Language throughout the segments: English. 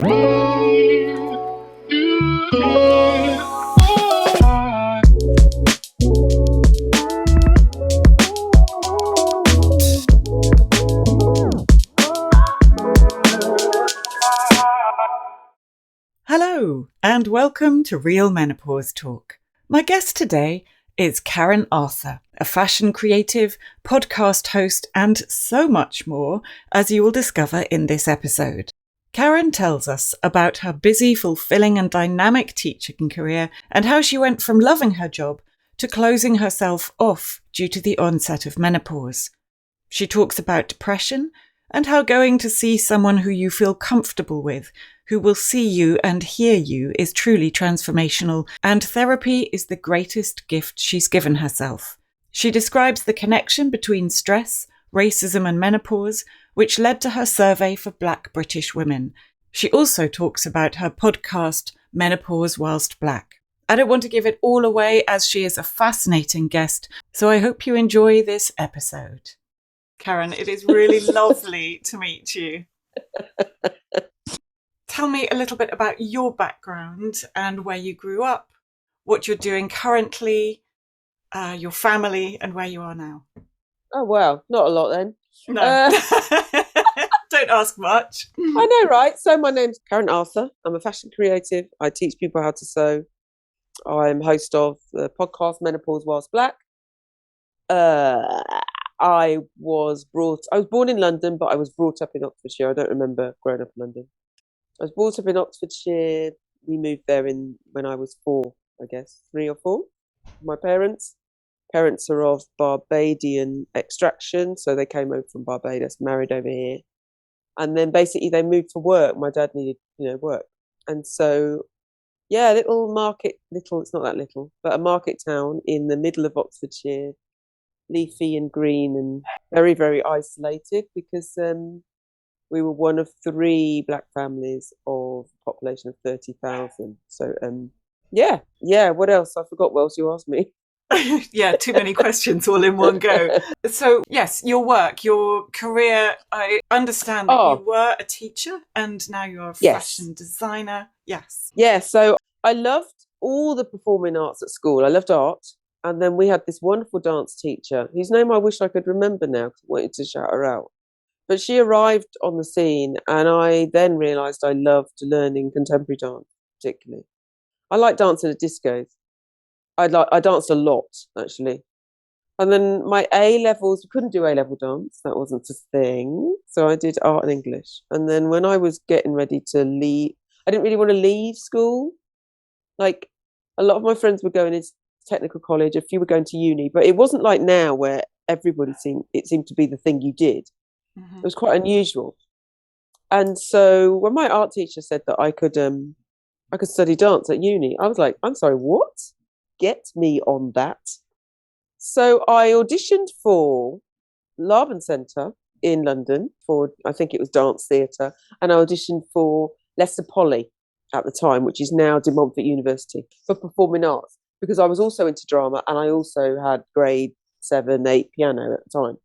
Hello, and welcome to Real Menopause Talk. My guest today is Karen Arthur, a fashion creative, podcast host, and so much more, as you will discover in this episode. Karen tells us about her busy, fulfilling, and dynamic teaching career and how she went from loving her job to closing herself off due to the onset of menopause. She talks about depression and how going to see someone who you feel comfortable with, who will see you and hear you, is truly transformational, and therapy is the greatest gift she's given herself. She describes the connection between stress, racism and menopause, which led to her survey for Black British women. She also talks about her podcast, Menopause Whilst Black. I don't want to give it all away as she is a fascinating guest, so I hope you enjoy this episode. Karen, it is really lovely to meet you. Tell me a little bit about your background and where you grew up, what you're doing currently, your family, and where you are now. Oh, wow. Not a lot then. No. Don't ask much. I know, right? So my name's Karen Arthur. I'm a fashion creative. I teach people how to sew. I'm host of the podcast Menopause Whilst Black. I was born in London, but I was brought up in Oxfordshire. I don't remember growing up in London. I was brought up in Oxfordshire. We moved there when I was 4, I guess, 3 or 4. My parents are of Barbadian extraction, so they came over from Barbados, married over here, and then basically they moved for work. My dad needed, work, and so it's not that little, but a market town in the middle of Oxfordshire, leafy and green and very, very isolated because we were one of 3 black families of a population of 30,000. So, what else? I forgot what else you asked me. Yeah, too many questions all in one go. So, yes, your work, your career, I understand that you were a teacher and now you're a fashion designer. Yes. Yeah, so I loved all the performing arts at school. I loved art. And then we had this wonderful dance teacher, whose name I wish I could remember now because I wanted to shout her out. But she arrived on the scene and I then realised I loved learning contemporary dance, particularly. I like dancing at discos. I danced a lot, actually. And then my A-levels, we couldn't do A-level dance. That wasn't a thing. So I did art and English. And then when I was getting ready to leave, I didn't really want to leave school. Like, a lot of my friends were going into technical college, a few were going to uni, but it wasn't like now where it seemed to be the thing you did. It was quite unusual. And so when my art teacher said that I could study dance at uni, I was like, I'm sorry, what? Get me on that. So I auditioned for Laban Centre in London for, I think it was dance theatre, and I auditioned for Leicester Poly at the time, which is now De Montfort University, for performing arts, because I was also into drama and I also had grade 7, 8 piano at the time.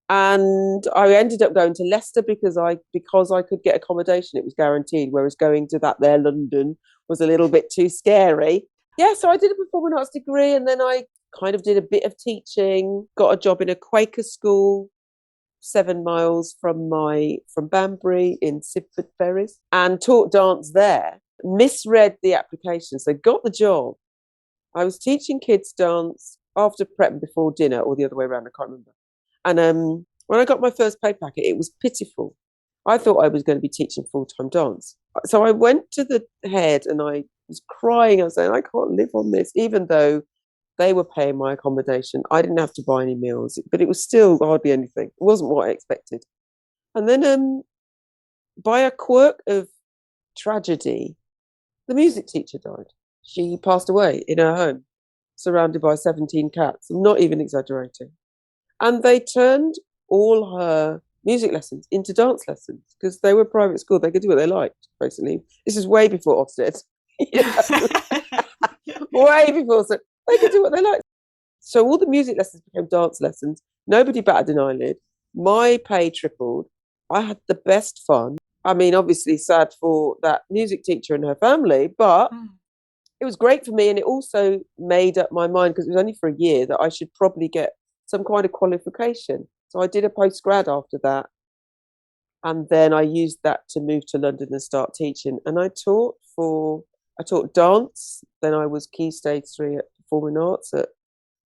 And I ended up going to Leicester because I could get accommodation. It was guaranteed, whereas going to that there London was a little bit too scary. Yeah, so I did a performing arts degree and then I kind of did a bit of teaching, got a job in a Quaker school 7 miles from Banbury in Sibford Ferries and taught dance there. Misread the application, so got the job. I was teaching kids dance after prep and before dinner, or the other way around, I can't remember. And when I got my first pay packet, it was pitiful. I thought I was going to be teaching full-time dance. So I went to the head and I was crying. I was saying, I can't live on this, even though they were paying my accommodation. I didn't have to buy any meals, but it was still hardly anything. It wasn't what I expected. And then by a quirk of tragedy, the music teacher died. She passed away in her home, surrounded by 17 cats. I'm not even exaggerating. And they turned all her music lessons into dance lessons because they were private school. They could do what they liked, basically. This is way before Ofsted. Way before. So they could do what they liked. So all the music lessons became dance lessons. Nobody batted an eyelid. My pay tripled. I had the best fun. I mean, obviously sad for that music teacher and her family, but it was great for me. And it also made up my mind, because it was only for a year, that I should probably get some kind of qualification. So I did a postgrad after that. And then I used that to move to London and start teaching. And I taught dance. Then I was Key Stage 3 at Performing Arts at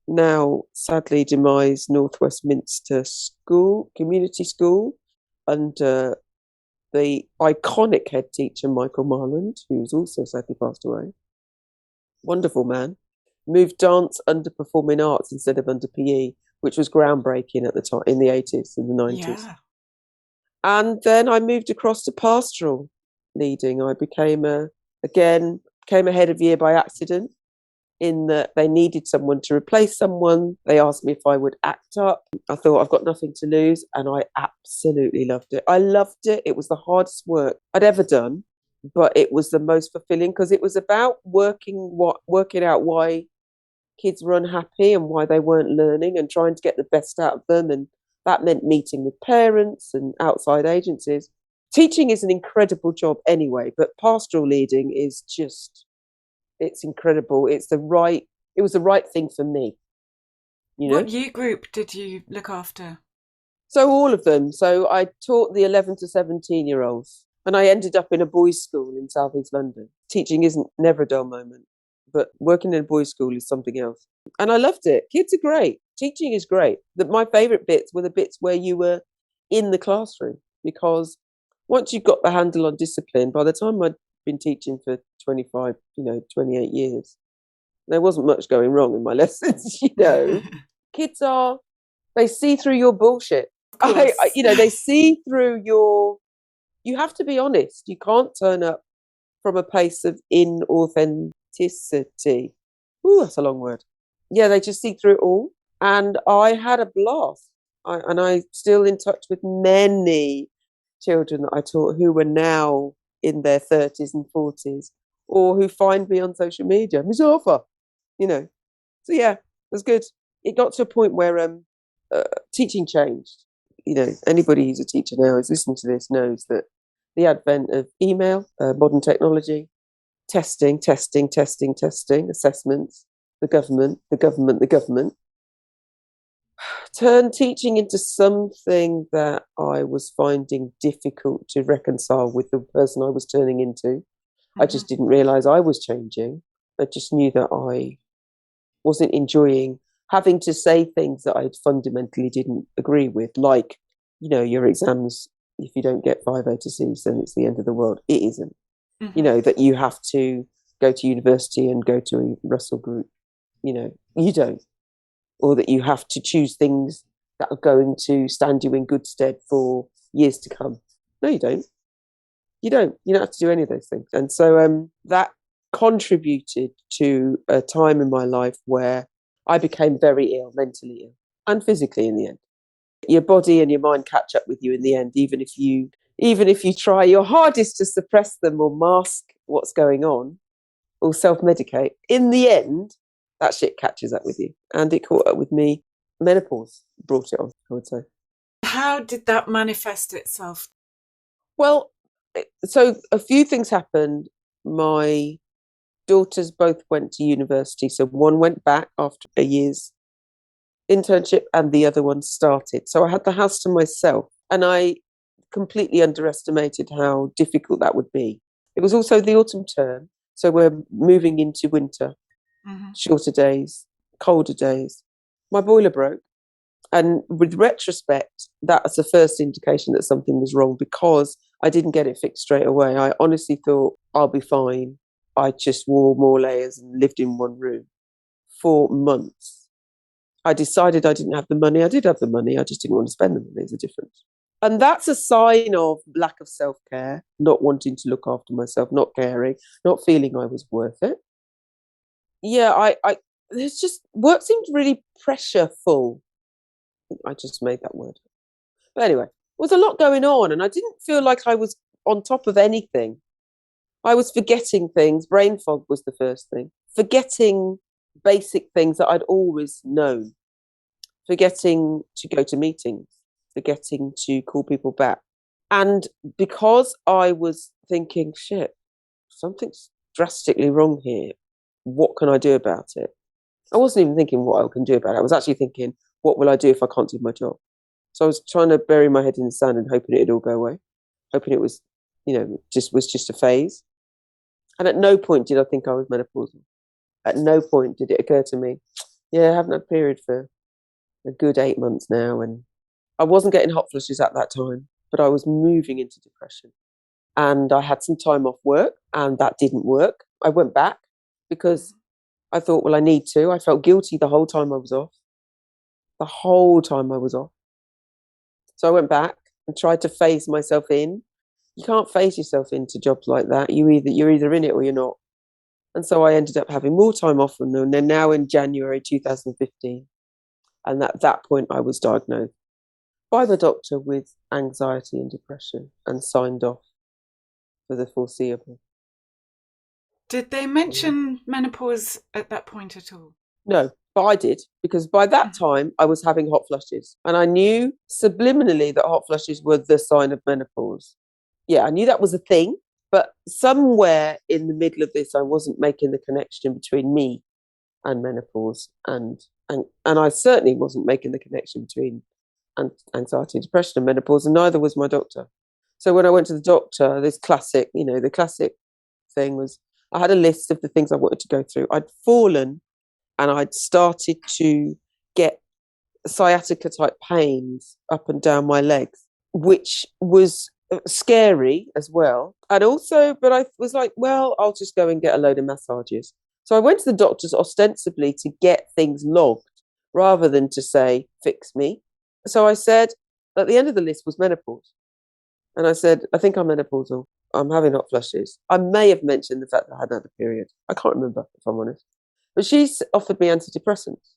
now sadly demised North Westminster School, community school, under the iconic head teacher Michael Marland, who's also sadly passed away. Wonderful man. Moved dance under Performing Arts instead of under PE, which was groundbreaking at the time, in the 80s and the 90s. Yeah. And then I moved across to pastoral leading. I became a head of year by accident, in that they needed someone to replace someone. They asked me if I would act up. I thought, I've got nothing to lose, and I absolutely loved it. I loved it. It was the hardest work I'd ever done, but it was the most fulfilling, because it was about working out why kids were unhappy and why they weren't learning, and trying to get the best out of them. And that meant meeting with parents and outside agencies. Teaching is an incredible job anyway, but pastoral leading is just, it's incredible. It was the right thing for me. What year group did you look after? So all of them. So I taught the 11 to 17-year-olds, and I ended up in a boys' school in South East London. Teaching isn't never a dull moment, but working in a boys' school is something else. And I loved it. Kids are great. Teaching is great. My favourite bits were the bits where you were in the classroom, because once you've got the handle on discipline, by the time I'd been teaching for 28 years, there wasn't much going wrong in my lessons. Kids they see through your bullshit. They see through you have to be honest. You can't turn up from a place of inauthenticity. Ooh, that's a long word. Yeah, they just see through it all. And I had a blast. I'm still in touch with many children that I taught who were now in their 30s and 40s, or who find me on social media. Miss Arthur, So yeah, it was good. It got to a point where teaching changed. Anybody who's a teacher now who's listening to this knows that the advent of email, modern technology, testing, assessments, the government, turned teaching into something that I was finding difficult to reconcile with the person I was turning into. Mm-hmm. I just didn't realise I was changing. I just knew that I wasn't enjoying having to say things that I fundamentally didn't agree with, like, your exams, if you don't get 5 A to C's, then it's the end of the world. It isn't. Mm-hmm. That you have to go to university and go to a Russell group. You don't. Or that you have to choose things that are going to stand you in good stead for years to come. No, you don't. You don't have to do any of those things. And so that contributed to a time in my life where I became very ill, mentally ill, and physically in the end. Your body and your mind catch up with you in the end, even if you try your hardest to suppress them or mask what's going on or self-medicate. In the end, that shit catches up with you. And it caught up with me. Menopause brought it on, I would say. How did that manifest itself? Well, so a few things happened. My daughters both went to university. So one went back after a year's internship and the other one started. So I had the house to myself, and I completely underestimated how difficult that would be. It was also the autumn term. So we're moving into winter. Mm-hmm. Shorter days, colder days. My boiler broke. And with retrospect, that's the first indication that something was wrong, because I didn't get it fixed straight away. I honestly thought I'll be fine. I just wore more layers and lived in one room for months. I decided I didn't have the money. I did have the money. I just didn't want to spend the money. There's a difference. And that's a sign of lack of self-care, not wanting to look after myself, not caring, not feeling I was worth it. Yeah, there's just, work seemed really pressureful. I just made that word. But anyway, there was a lot going on, and I didn't feel like I was on top of anything. I was forgetting things. Brain fog was the first thing. Forgetting basic things that I'd always known. Forgetting to go to meetings. Forgetting to call people back. And because I was thinking, shit, something's drastically wrong here. What can I do about it? I wasn't even thinking what I can do about it. I was actually thinking, what will I do if I can't do my job? So I was trying to bury my head in the sand and hoping it'd all go away, hoping it was, just a phase. And at no point did I think I was menopausal. At no point did it occur to me, yeah, I haven't had a period for a good 8 months now. And I wasn't getting hot flushes at that time, but I was moving into depression. And I had some time off work and that didn't work. I went back because I thought, well, I need to. I felt guilty the whole time I was off. The whole time I was off. So I went back and tried to phase myself in. You can't phase yourself into jobs like that. You're either in it or you're not. And so I ended up having more time off than them. And now in January 2015. And at that point, I was diagnosed by the doctor with anxiety and depression and signed off for the foreseeable. Did they mention menopause at that point at all? No, but I did, because by that time I was having hot flushes and I knew subliminally that hot flushes were the sign of menopause. Yeah, I knew that was a thing, but somewhere in the middle of this, I wasn't making the connection between me and menopause, and I certainly wasn't making the connection between anxiety and depression and menopause, and neither was my doctor. So when I went to the doctor, the classic thing was I had a list of the things I wanted to go through. I'd fallen and I'd started to get sciatica type pains up and down my legs, which was scary as well. And also, but I was like, well, I'll just go and get a load of massages. So I went to the doctors ostensibly to get things logged rather than to say, fix me. So I said, at the end of the list was menopause. And I said, I think I'm menopausal. I'm having hot flushes. I may have mentioned the fact that I hadn't had a period. I can't remember, if I'm honest. But she's offered me antidepressants.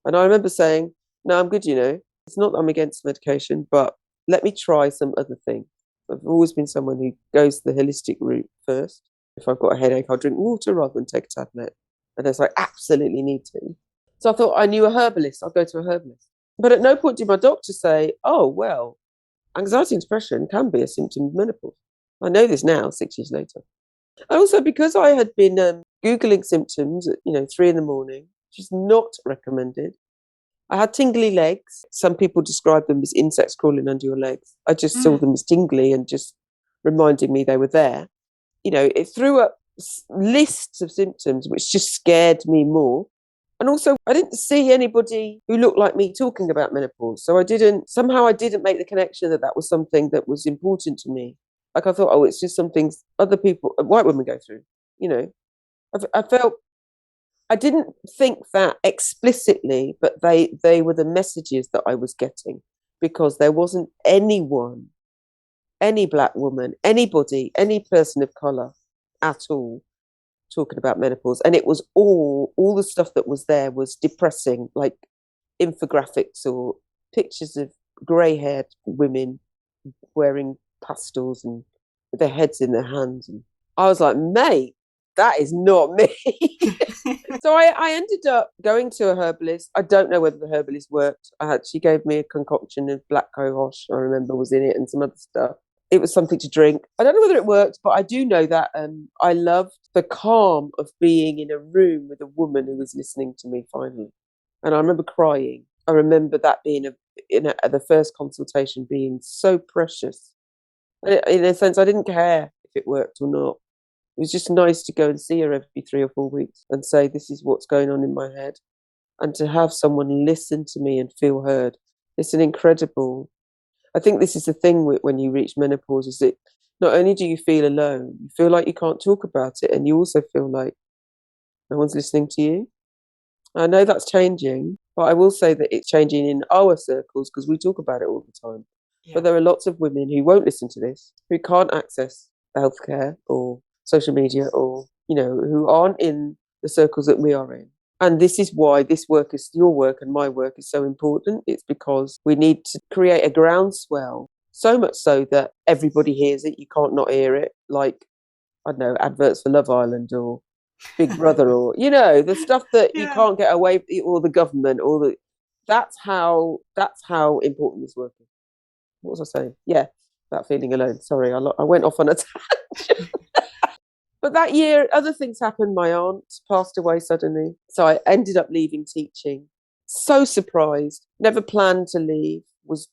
And I remember saying, no, I'm good, It's not that I'm against medication, but let me try some other thing. I've always been someone who goes the holistic route first. If I've got a headache, I'll drink water rather than take a tablet. And as I absolutely need to. So I thought I knew a herbalist. I'll go to a herbalist. But at no point did my doctor say, oh, well, anxiety and depression can be a symptom of menopause. I know this now, 6 years later. And also because I had been Googling symptoms at 3 a.m, which is not recommended. I had tingly legs. Some people describe them as insects crawling under your legs. I just saw them as tingly and just reminding me they were there. It threw up lists of symptoms, which just scared me more. And also, I didn't see anybody who looked like me talking about menopause. So I didn't make the connection that was something that was important to me. Like I thought, oh, it's just something other people, white women go through. I felt, I didn't think that explicitly, but they were the messages that I was getting, because there wasn't anyone, any black woman, anybody, any person of colour at all talking about menopause. And it was all the stuff that was there was depressing, like infographics or pictures of grey-haired women wearing pastels and with their heads in their hands. And I was like, mate, that is not me. So I ended up going to a herbalist. I don't know whether the herbalist worked. She gave me a concoction of black cohosh, I remember, was in it, and some other stuff. It was something to drink. I don't know whether it worked, but I do know that I loved the calm of being in a room with a woman who was listening to me finally. And I remember crying. I remember that being the first consultation being so precious. In a sense, I didn't care if it worked or not. It was just nice to go and see her every 3 or 4 weeks and say, this is what's going on in my head. And to have someone listen to me and feel heard. It's an incredible... I think this is the thing when you reach menopause, is that not only do you feel alone, you feel like you can't talk about it, and you also feel like no one's listening to you. I know that's changing, but I will say that it's changing in our circles because we talk about it all the time. Yeah. But there are lots of women who won't listen to this, who can't access healthcare or social media, or, who aren't in the circles that we are in. And this is why your work and my work is so important. It's because we need to create a groundswell, so much so that everybody hears it. You can't not hear it. Like, I don't know, adverts for Love Island or Big Brother, or, the stuff that you can't get away with, or the government, that's how important this work is. What was I saying? Yeah. that feeling alone. Sorry, I went off on a tangent. But that year, other things happened. My aunt passed away suddenly. So I ended up leaving teaching. So surprised, never planned to leave, was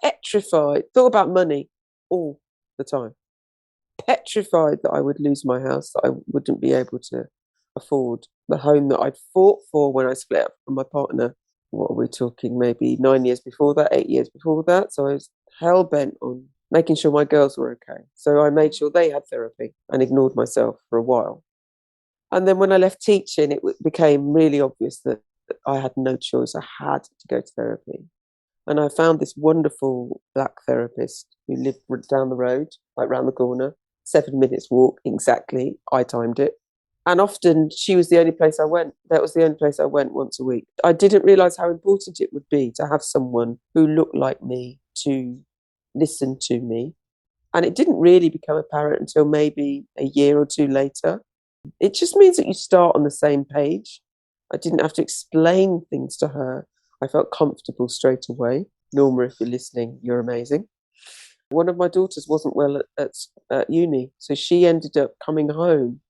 petrified, thought about money all the time. Petrified that I would lose my house, that I wouldn't be able to afford the home that I'd fought for when I split up from my partner. What are we talking? Maybe 9 years before that, 8 years before that. So I was hell bent on making sure my girls were okay. So I made sure they had therapy and ignored myself for a while. And then when I left teaching, it became really obvious that I had no choice. I had to go to therapy. And I found this wonderful Black therapist who lived down the road, like round the corner, 7 minutes walk exactly. I timed it. And often she was the only place I went. That was the only place I went once a week. I didn't realise how important it would be to have someone who looked like me to listen to me. And it didn't really become apparent until maybe a year or two later. It just means that you start on the same page. I didn't have to explain things to her. I felt comfortable straight away. Norma, if you're listening, you're amazing. One of my daughters wasn't well at uni, so she ended up coming home.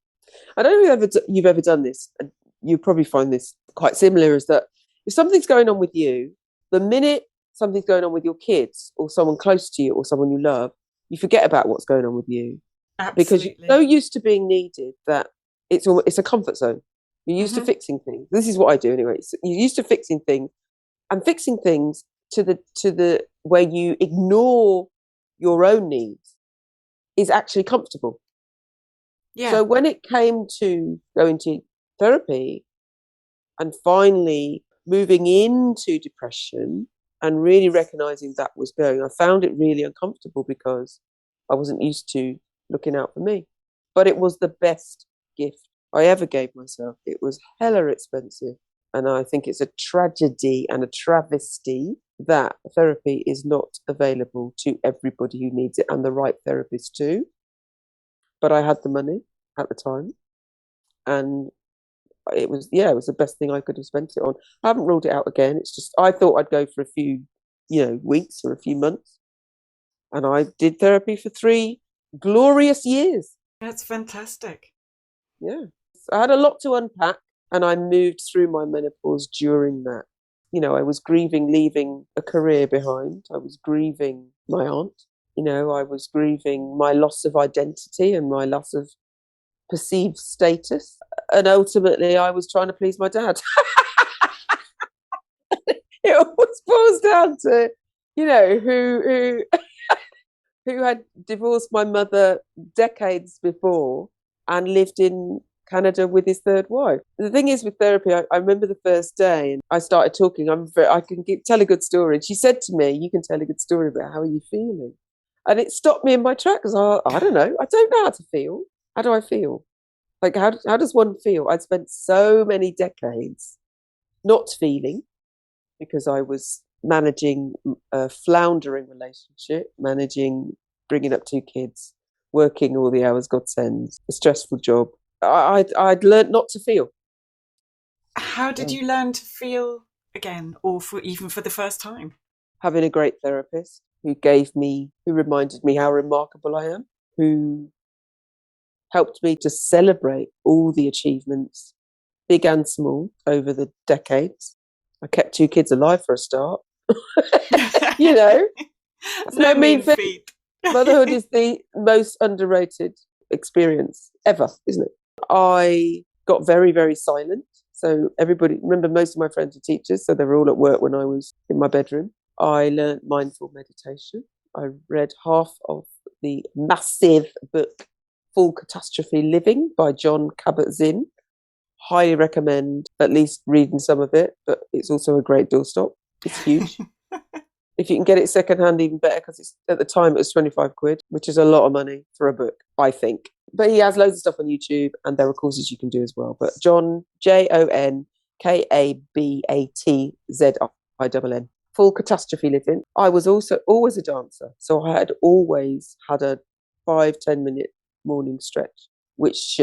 I don't know if you've ever done this, and you probably find this quite similar, is that if something's going on with you, the minute something's going on with your kids or someone close to you or someone you love, you forget about what's going on with you. Absolutely. Because you're so used to being needed that it's a comfort zone. You're used to fixing things. This is what I do anyway. So you're used to fixing things, and fixing things to the where you ignore your own needs is actually comfortable. Yeah. So when it came to going to therapy and finally moving into depression and really recognizing that was going, I found it really uncomfortable because I wasn't used to looking out for me. But it was the best gift I ever gave myself. It was hella expensive. And I think it's a tragedy and a travesty that therapy is not available to everybody who needs it, and the right therapist too. But I had the money at the time, and it was the best thing I could have spent it on. I haven't ruled it out again. It's just I thought I'd go for a few, weeks or a few months, and I did therapy for 3 glorious years. That's fantastic. Yeah, I had a lot to unpack, and I moved through my menopause during that. I was grieving leaving a career behind. I was grieving my aunt. I was grieving my loss of identity and my loss of perceived status. And ultimately, I was trying to please my dad. It always boils down to, who who had divorced my mother decades before and lived in Canada with his third wife. The thing is with therapy, I remember the first day and I started talking. I can tell a good story. And she said to me, "You can tell a good story about how are you feeling?" And it stopped me in my tracks. I don't know. I don't know how to feel. How do I feel? Like, how does one feel? I'd spent so many decades not feeling because I was managing a floundering relationship, bringing up 2 kids, working all the hours God sends, a stressful job. I'd learned not to feel. How did you learn to feel again, or even for the first time? Having a great therapist who reminded me how remarkable I am, who helped me to celebrate all the achievements, big and small, over the decades. I kept 2 kids alive for a start. It's no mean thing. feat. Motherhood is the most underrated experience ever, isn't it? I got very, very silent. So remember, most of my friends are teachers, so they were all at work when I was in my bedroom. I learned mindful meditation. I read half of the massive book, Full Catastrophe Living by John Kabat-Zinn. Highly recommend at least reading some of it, but it's also a great doorstop. It's huge. If you can get it secondhand, even better, because at the time it was 25 quid, which is a lot of money for a book, I think. But he has loads of stuff on YouTube, and there are courses you can do as well. But John, JonKabatZinn, Full Catastrophe Living. I was also always a dancer, so I had always had a 5-10 minute morning stretch, which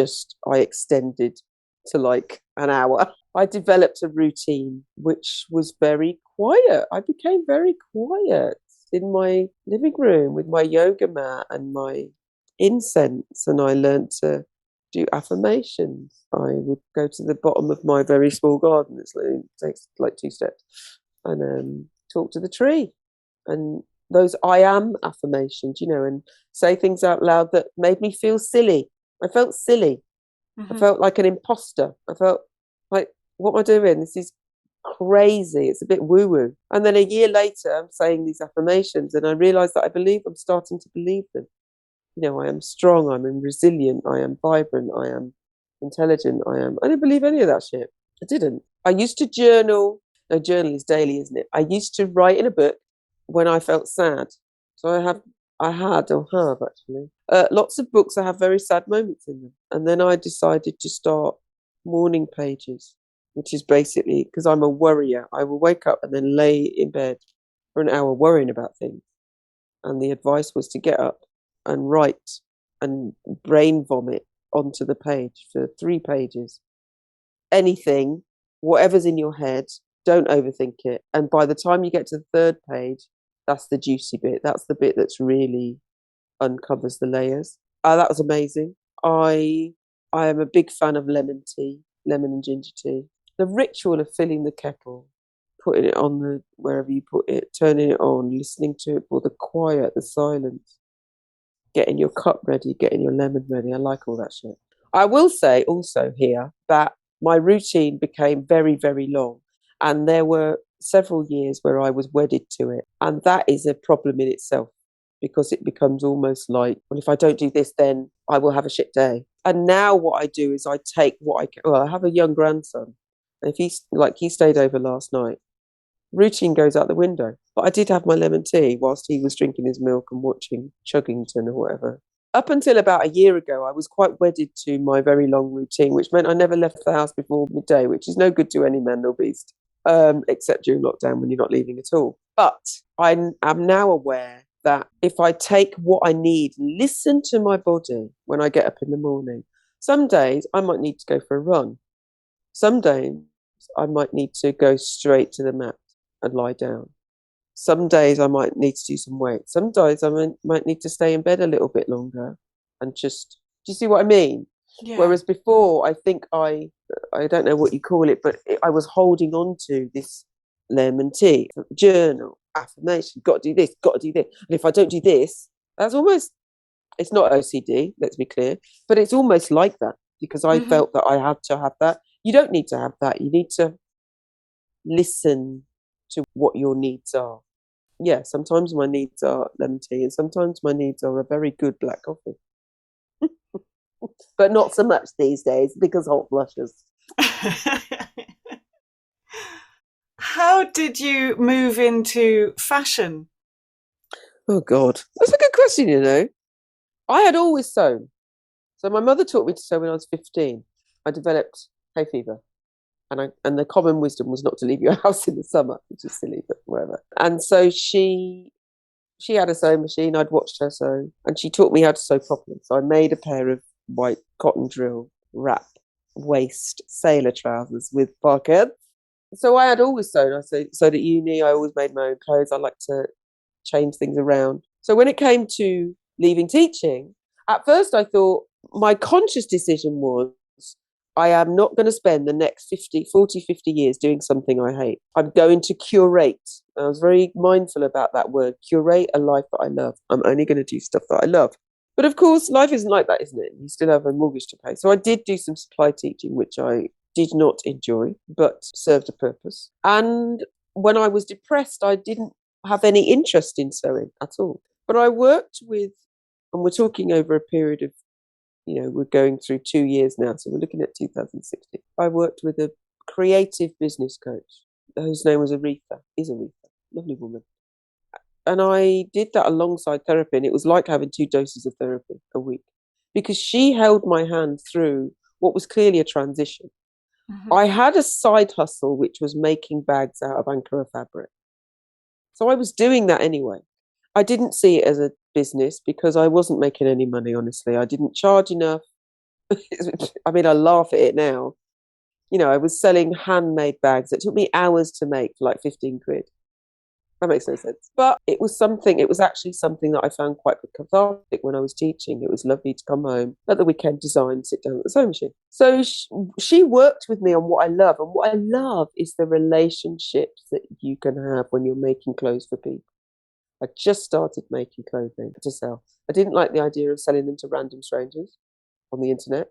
I extended to like an hour. I developed a routine which was very quiet. I became very quiet. in my living room with my yoga mat and my incense, and I learned to do affirmations. I would go to the bottom of my very small garden. It takes like 2 steps, and talk to the tree, and those I am affirmations, and say things out loud that made me feel silly. I felt silly. I felt like an imposter. I felt like, what am I doing? This is crazy. It's a bit woo woo. And then a year later, I'm saying these affirmations, and I realized that I'm starting to believe them. I am strong. I'm resilient. I am vibrant. I am intelligent. I didn't believe any of that shit. I didn't. I used to journal. No, journal is daily, isn't it? I used to write in a book when I felt sad. So I had or have actually lots of books that have very sad moments in them. And then I decided to start morning pages, which is basically because I'm a worrier. I will wake up and then lay in bed for an hour worrying about things. And the advice was to get up and write and brain vomit onto the page for 3 pages. Anything, whatever's in your head, don't overthink it. And by the time you get to the 3rd page, that's the juicy bit. That's the bit that's really uncovers the layers. That was amazing. I am a big fan of lemon tea, lemon and ginger tea. The ritual of filling the kettle, putting it on wherever you put it, turning it on, listening to it for the quiet, the silence, getting your cup ready, getting your lemon ready. I like all that shit. I will say also here that my routine became very, very long. And there were several years where I was wedded to it. And that is a problem in itself, because it becomes almost like, well, if I don't do this, then I will have a shit day. And now what I do is I take what I can. Well, I have a young grandson. And if he stayed over last night, routine goes out the window. But I did have my lemon tea whilst he was drinking his milk and watching Chuggington or whatever. Up until about a year ago, I was quite wedded to my very long routine, which meant I never left the house before midday, which is no good to any man nor beast, except during lockdown when you're not leaving at all. But I am now aware that if I take what I need, listen to my body when I get up in the morning. Some days I might need to go for a run. Some days I might need to go straight to the mat and lie down. Some days I might need to do some weight. Some days I might need to stay in bed a little bit longer and just, do you see what I mean? Yeah. Whereas before, I think I don't know what you call it, but I was holding on to this lemon tea, journal, affirmation, got to do this, got to do this. And if I don't do this, that's almost, it's not OCD, let's be clear, but it's almost like that, because I felt that I had to have that. You don't need to have that. You need to listen to what your needs are. Yeah, sometimes my needs are lemon tea, and sometimes my needs are a very good black coffee. But not so much these days because hot flushes. How did you move into fashion? Oh, God. That's a good question, I had always sewn. So my mother taught me to sew when I was 15. I developed hay fever. And the common wisdom was not to leave your house in the summer, which is silly, but whatever. And so she had a sewing machine. I'd watched her sew, and she taught me how to sew properly. So I made a pair of white cotton drill wrap waist sailor trousers with parquet. So I had always sewn. I sewed at uni. I always made my own clothes. I like to change things around. So when it came to leaving teaching, at first I thought, my conscious decision was, I am not going to spend the next 40, 50 years doing something I hate. I'm going to curate. I was very mindful about that word, curate a life that I love. I'm only going to do stuff that I love. But of course, life isn't like that, isn't it? You still have a mortgage to pay. So I did do some supply teaching, which I did not enjoy, but served a purpose. And when I was depressed, I didn't have any interest in sewing at all. But I worked with, and we're talking over a period of, we're going through 2 years now, so we're looking at 2016. I worked with a creative business coach whose name was Aretha, lovely woman. And I did that alongside therapy, and it was like having 2 doses of therapy a week, because she held my hand through what was clearly a transition. I had a side hustle, which was making bags out of Ankara fabric. So I was doing that anyway. I didn't see it as a business because I wasn't making any money, honestly. I didn't charge enough. I mean, I laugh at it now. I was selling handmade bags that took me hours to make for like 15 quid. That makes no sense. But it was actually something that I found quite cathartic when I was teaching. It was lovely to come home at the weekend, design, sit down at the sewing machine. So she worked with me on what I love. And what I love is the relationships that you can have when you're making clothes for people. I just started making clothing to sell. I didn't like the idea of selling them to random strangers on the internet.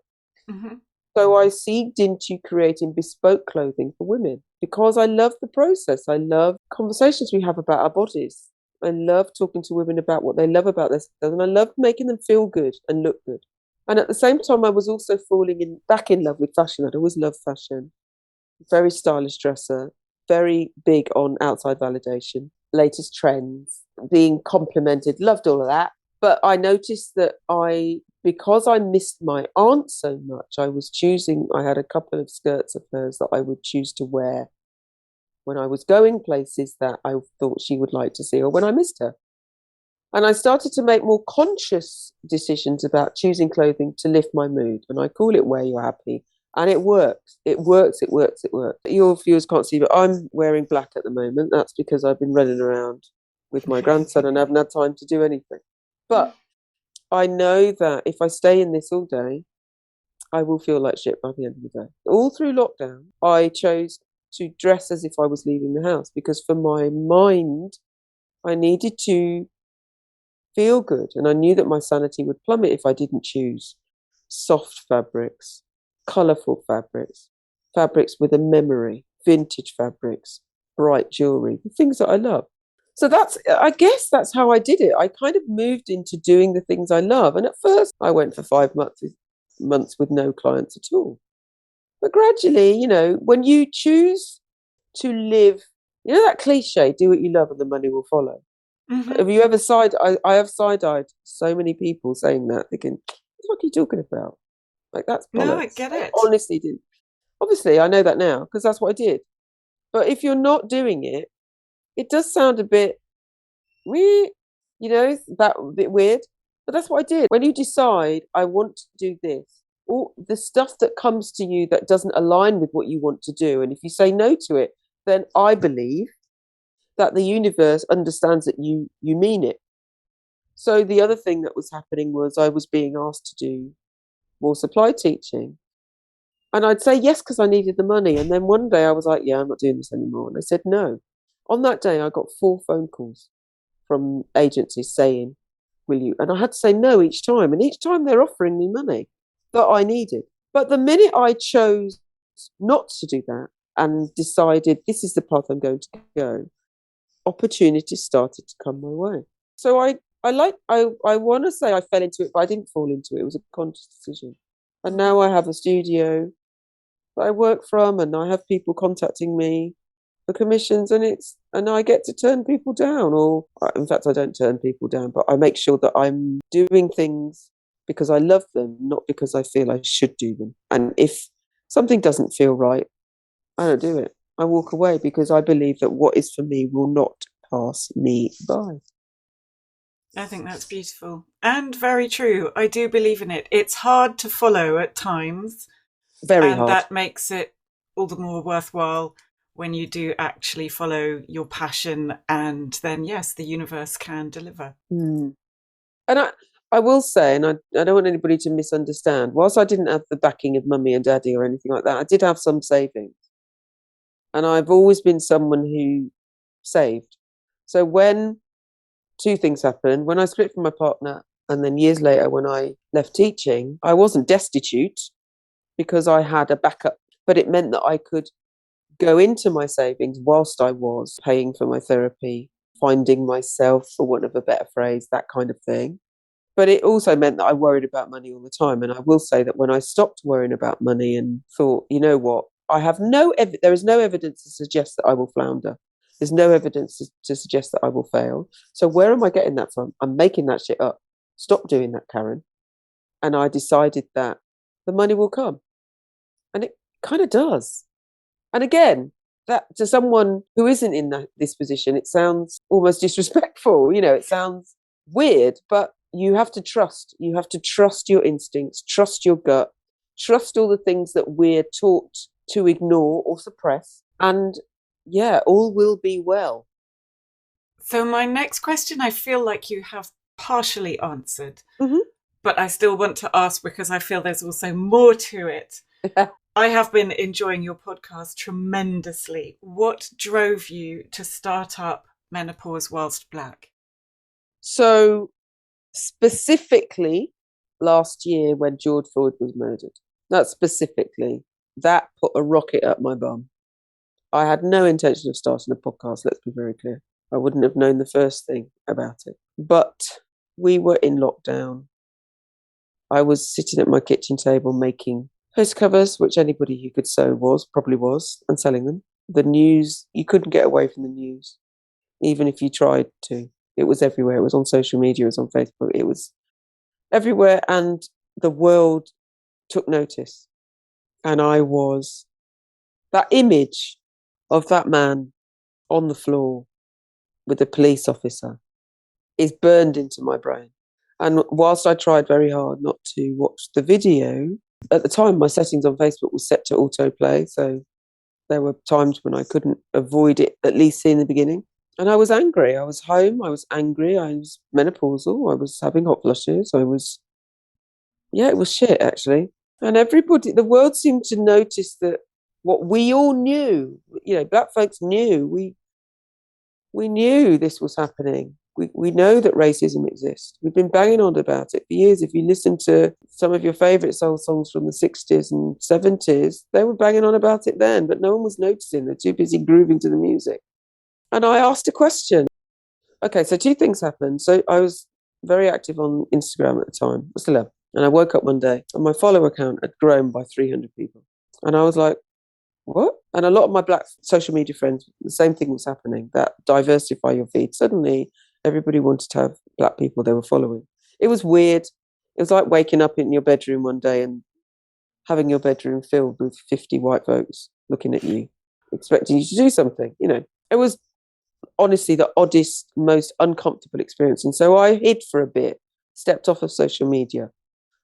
Mm-hmm. So I seeked into creating bespoke clothing for women because I love the process. I love conversations we have about our bodies. I love talking to women about what they love about themselves, and I love making them feel good and look good. And at the same time, I was also falling back in love with fashion. I'd always loved fashion. Very stylish dresser, very big on outside validation, latest trends, being complimented, loved all of that. But I noticed that because I missed my aunt so much, I had a couple of skirts of hers that I would choose to wear when I was going places that I thought she would like to see, or when I missed her. And I started to make more conscious decisions about choosing clothing to lift my mood. And I call it Wear You're Happy. And it works. It works. It works. It works. Your viewers can't see, but I'm wearing black at the moment. That's because I've been running around with my grandson and haven't had time to do anything. But I know that if I stay in this all day, I will feel like shit by the end of the day. All through lockdown, I chose to dress as if I was leaving the house because for my mind, I needed to feel good. And I knew that my sanity would plummet if I didn't choose soft fabrics, colourful fabrics, fabrics with a memory, vintage fabrics, bright jewellery, the things that I love. So I guess that's how I did it. I kind of moved into doing the things I love. And at first I went for 5 months with no clients at all. But gradually, when you choose to live, that cliche, do what you love and the money will follow. Mm-hmm. Have you ever I have side-eyed so many people saying that, thinking, what the fuck are you talking about? Like, that's bollocks. No, I get it. I honestly didn't. Obviously, I know that now because that's what I did. But if you're not doing it, it does sound a bit weird, that a bit weird. But that's what I did. When you decide, I want to do this, all the stuff that comes to you that doesn't align with what you want to do, and if you say no to it, then I believe that the universe understands that you mean it. So the other thing that was happening was I was being asked to do more supply teaching. And I'd say yes because I needed the money. And then one day I was like, yeah, I'm not doing this anymore. And I said no. On that day, I got 4 phone calls from agencies saying, will you? And I had to say no each time. And each time they're offering me money that I needed. But the minute I chose not to do that and decided this is the path I'm going to go, opportunities started to come my way. So I want to say I fell into it, but I didn't fall into it. It was a conscious decision. And now I have a studio that I work from, and I have people contacting me for commissions, and I get to turn people down, or in fact, I don't turn people down, but I make sure that I'm doing things because I love them, not because I feel I should do them. And if something doesn't feel right, I don't do it. I walk away because I believe that what is for me will not pass me by. I think that's beautiful and very true. I do believe in it. It's hard to follow at times, Very and hard. that makes it all the more worthwhile when you do actually follow your passion, and then yes, the universe can deliver. And I will say, and I don't want anybody to misunderstand, whilst I didn't have the backing of mummy and daddy or anything like that, I did have some savings. And I've always been someone who saved. So when 2 things happened, when I split from my partner, and then years later when I left teaching, I wasn't destitute because I had a backup, but it meant that I could go into my savings whilst I was paying for my therapy, finding myself, for want of a better phrase, that kind of thing. But it also meant that I worried about money all the time. And I will say that when I stopped worrying about money and thought, you know what, there is no evidence to suggest that I will flounder. There's no evidence to suggest that I will fail. So where am I getting that from? I'm making that shit up. Stop doing that, Karen. And I decided that the money will come. And it kind of does. And again, that to someone who isn't in this position, it sounds almost disrespectful. It sounds weird, but you have to trust. You have to trust your instincts, trust your gut, trust all the things that we're taught to ignore or suppress. And yeah, all will be well. So my next question, I feel like you have partially answered, Mm-hmm. but I still want to ask because I feel there's also more to it. I have been enjoying your podcast tremendously. What drove you to start up Menopause Whilst Black? So specifically last year when George Floyd was murdered, that put a rocket up my bum. I had no intention of starting a podcast, let's be very clear. I wouldn't have known the first thing about it. But we were in lockdown. I was sitting at my kitchen table making host covers, which anybody who could sew probably was, and selling them. The news, you couldn't get away from the news, even if you tried to. It was everywhere. It was on social media, it was on Facebook, it was everywhere. And the world took notice. And that image of that man on the floor with the police officer is burned into my brain. And whilst I tried very hard not to watch the video, at the time my settings on Facebook was set to autoplay, so there were times when I couldn't avoid it, at least seeing the beginning. And I was angry. I was home. I was angry. I was menopausal. I was having hot flushes. It was shit, actually. And the world seemed to notice that what we all knew, black folks knew, we knew this was happening. We know that racism exists. We've been banging on about it for years. If you listen to some of your favourite soul songs from the 60s and 70s, they were banging on about it then, but no one was noticing. They're too busy grooving to the music. And I asked a question. Okay, so two things happened. So I was very active on Instagram at the time. I still am. And I woke up one day and my follower count had grown by 300 people. And I was like, what? And a lot of my black social media friends, the same thing was happening, that diversify your feed. Suddenly, everybody wanted to have black people they were following. It was weird. It was like waking up in your bedroom one day and having your bedroom filled with 50 white folks looking at you, expecting you to do something. It was honestly the oddest, most uncomfortable experience. And so I hid for a bit, stepped off of social media.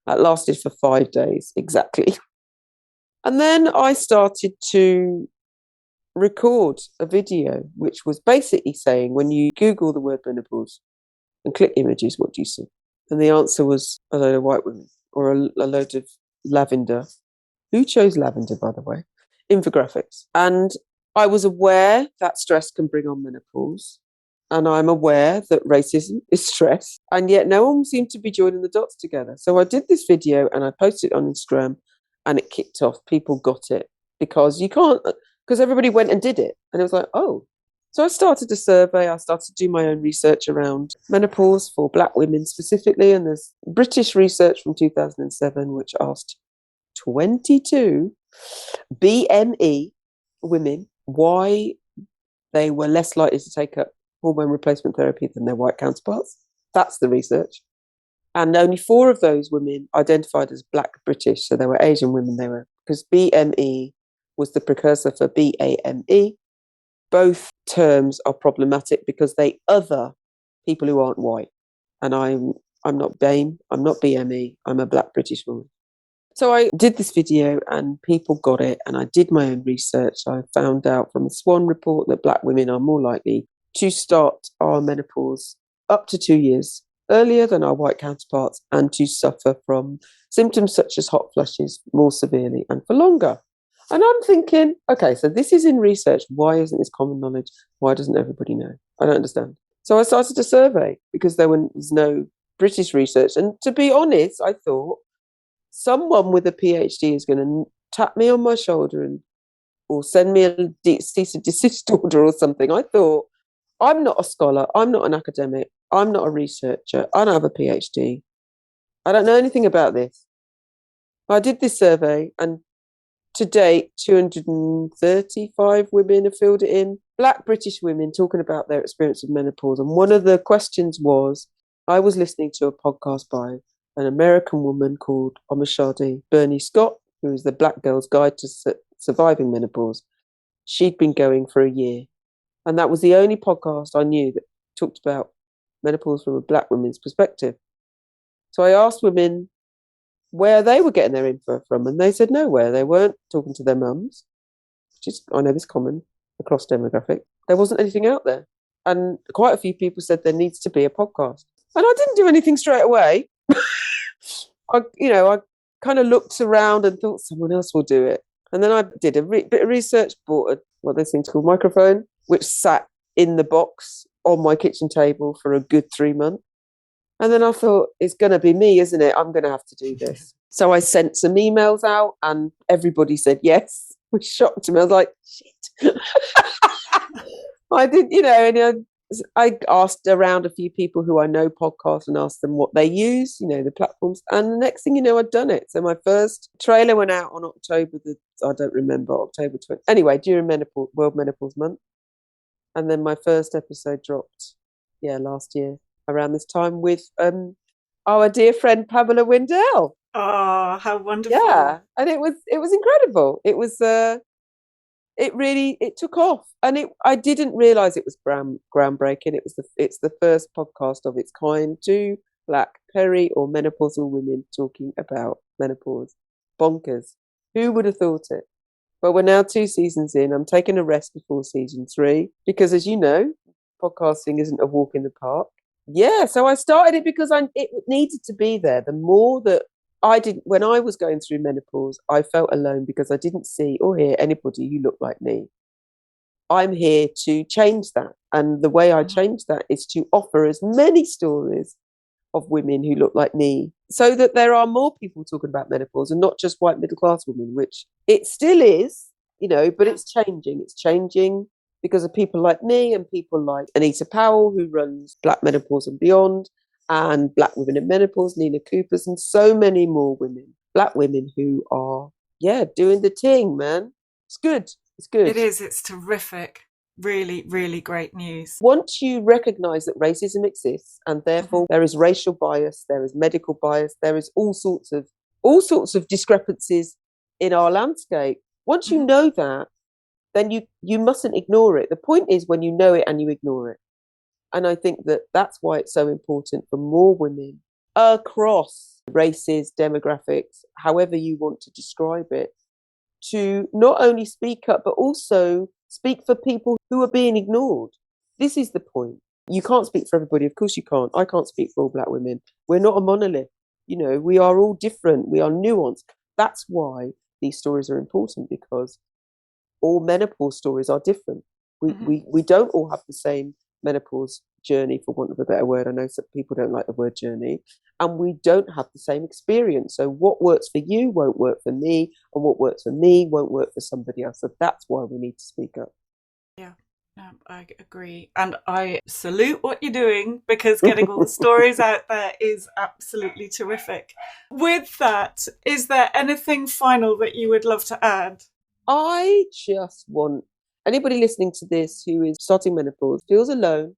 That lasted for 5 days exactly. And then I started to record a video, which was basically saying, when you Google the word menopause and click images, what do you see? And the answer was a load of white women or a load of lavender. Who chose lavender, by the way? Infographics. And I was aware that stress can bring on menopause. And I'm aware that racism is stress. And yet no one seemed to be joining the dots together. So I did this video and I posted it on Instagram and it kicked off. People got it because everybody went and did it. And it was like, oh. So I started a survey. I started to do my own research around menopause for black women specifically. And there's British research from 2007, which asked 22 BME women why they were less likely to take up hormone replacement therapy than their white counterparts. That's the research. And only 4 of those women identified as black British. So they were Asian women. Because BME was the precursor for BAME. Both terms are problematic because they other people who aren't white. And I'm not BAME, I'm not BME, I'm a black British woman. So I did this video and people got it, and I did my own research. I found out from a SWAN report that black women are more likely to start our menopause up to 2 years earlier than our white counterparts and to suffer from symptoms such as hot flushes more severely and for longer. And I'm thinking, okay, so this is in research. Why isn't this common knowledge? Why doesn't everybody know? I don't understand. So I started a survey because there was no British research. And to be honest, I thought someone with a PhD is going to tap me on my shoulder or send me a cease and desist order or something. I thought, I'm not a scholar. I'm not an academic. I'm not a researcher. I don't have a PhD. I don't know anything about this. I did this survey, and to date, 235 women have filled it in. Black British women talking about their experience of menopause. And one of the questions was, I was listening to a podcast by an American woman called Omashadi Bernie Scott, who is the Black Girl's Guide to Surviving Menopause. She'd been going for a year. And that was the only podcast I knew that talked about menopause from a black woman's perspective. So I asked women where they were getting their info from, and they said nowhere. They weren't talking to their mums, which is, I know, this common across demographic. There wasn't anything out there. And quite a few people said there needs to be a podcast. And I didn't do anything straight away. I kind of looked around and thought someone else will do it. And then I did a bit of research, bought what those things called microphone, which sat in the box on my kitchen table for a good 3 months. And then I thought, it's going to be me, isn't it? I'm going to have to do this. So I sent some emails out and everybody said yes, which shocked me. I was like, shit. I did, and I asked around a few people who I know podcast and asked them what they use, the platforms. And the next thing you know, I'd done it. So my first trailer went out on October 20th. Anyway, during World Menopause Month. And then my first episode dropped, last year around this time with our dear friend Pamela Windell. Oh, how wonderful. Yeah. And it was incredible. It was it took off, and I didn't realize it was groundbreaking. It's the first podcast of its kind, two Black peri or menopausal women talking about menopause. Bonkers. Who would have thought it? But we're now 2 seasons in. I'm taking a rest before season 3 because, as you know, podcasting isn't a walk in the park. Yeah, so I started it because it needed to be there. The more that when I was going through menopause, I felt alone because I didn't see or hear anybody who looked like me. I'm here to change that. And the way I change that is to offer as many stories of women who look like me so that there are more people talking about menopause and not just white middle class women, which it still is, but it's changing. It's changing because of people like me and people like Anita Powell, who runs Black Menopause and Beyond, and Black Women in Menopause, Nina Coopers, and so many more women, Black women who are, doing the thing, man. It's good. It's good. It is. It's terrific. Really, really great news. Once you recognise that racism exists and therefore there is racial bias, there is medical bias, there is all sorts of discrepancies in our landscape. Once you know that, then you mustn't ignore it. The point is when you know it and you ignore it. And I think that's why it's so important for more women across races, demographics, however you want to describe it, to not only speak up, but also speak for people who are being ignored. This is the point. You can't speak for everybody. Of course you can't. I can't speak for all Black women. We're not a monolith. We are all different. We are nuanced. That's why these stories are important, because all menopause stories are different. We don't all have the same menopause journey, for want of a better word. I know some people don't like the word journey, and we don't have the same experience. So what works for you won't work for me, and what works for me won't work for somebody else. So that's why we need to speak up. Yeah, I agree. And I salute what you're doing, because getting all the stories out there is absolutely terrific. With that, is there anything final that you would love to add? I just want anybody listening to this who is starting menopause, feels alone,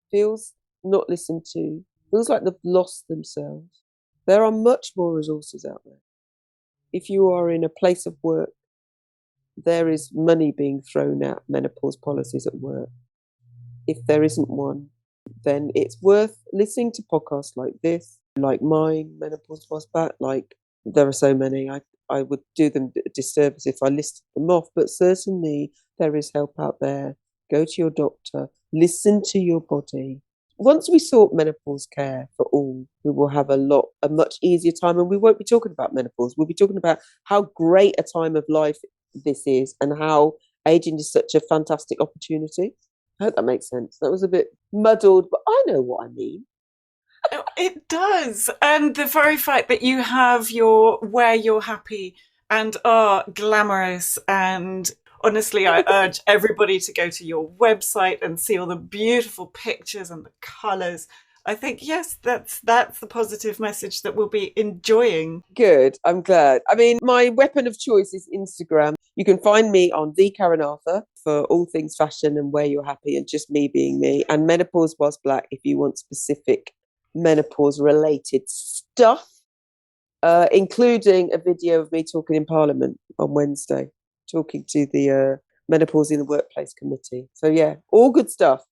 feels not listened to, feels like they've lost themselves. There are much more resources out there. If you are in a place of work, there is money being thrown at menopause policies at work. If there isn't one, then it's worth listening to podcasts like this, like mine, Menopause Whilst Black. Like, there are so many. I would do them a disservice if I listed them off, but certainly there is help out there. Go to your doctor, listen to your body. Once we sort menopause care for all, we will have a much easier time, and we won't be talking about menopause. We'll be talking about how great a time of life this is and how aging is such a fantastic opportunity. I hope that makes sense. That was a bit muddled, but I know what I mean. It does. And the very fact that you have where you're happy and are glamorous, and honestly, I urge everybody to go to your website and see all the beautiful pictures and the colours. I think, yes, that's the positive message that we'll be enjoying. Good. I'm glad. I mean, my weapon of choice is Instagram. You can find me on the Karen Arthur for all things fashion and where you're happy and just me being me, and Menopause Whilst Black if you want specific menopause related stuff, including a video of me talking in Parliament on Wednesday, talking to the Menopause in the Workplace Committee. So yeah, all good stuff.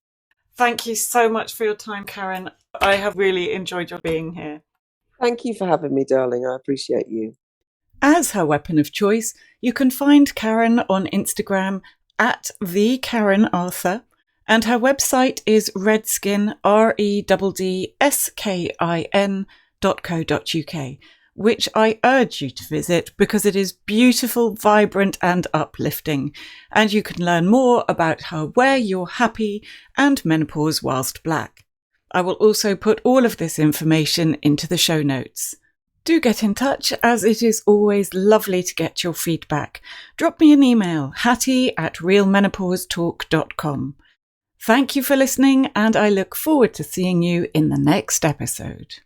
Thank you so much for your time, Karen. I have really enjoyed your being here. Thank you for having me, darling. I appreciate you. As her weapon of choice, you can find Karen on Instagram at the Karen Arthur, And her website is redskin, redskin.co.uk, which I urge you to visit because it is beautiful, vibrant and uplifting. And you can learn more about her Where You're Happy and Menopause Whilst Black. I will also put all of this information into the show notes. Do get in touch, as it is always lovely to get your feedback. Drop me an email, hattie@realmenopausetalk.com. Thank you for listening, and I look forward to seeing you in the next episode.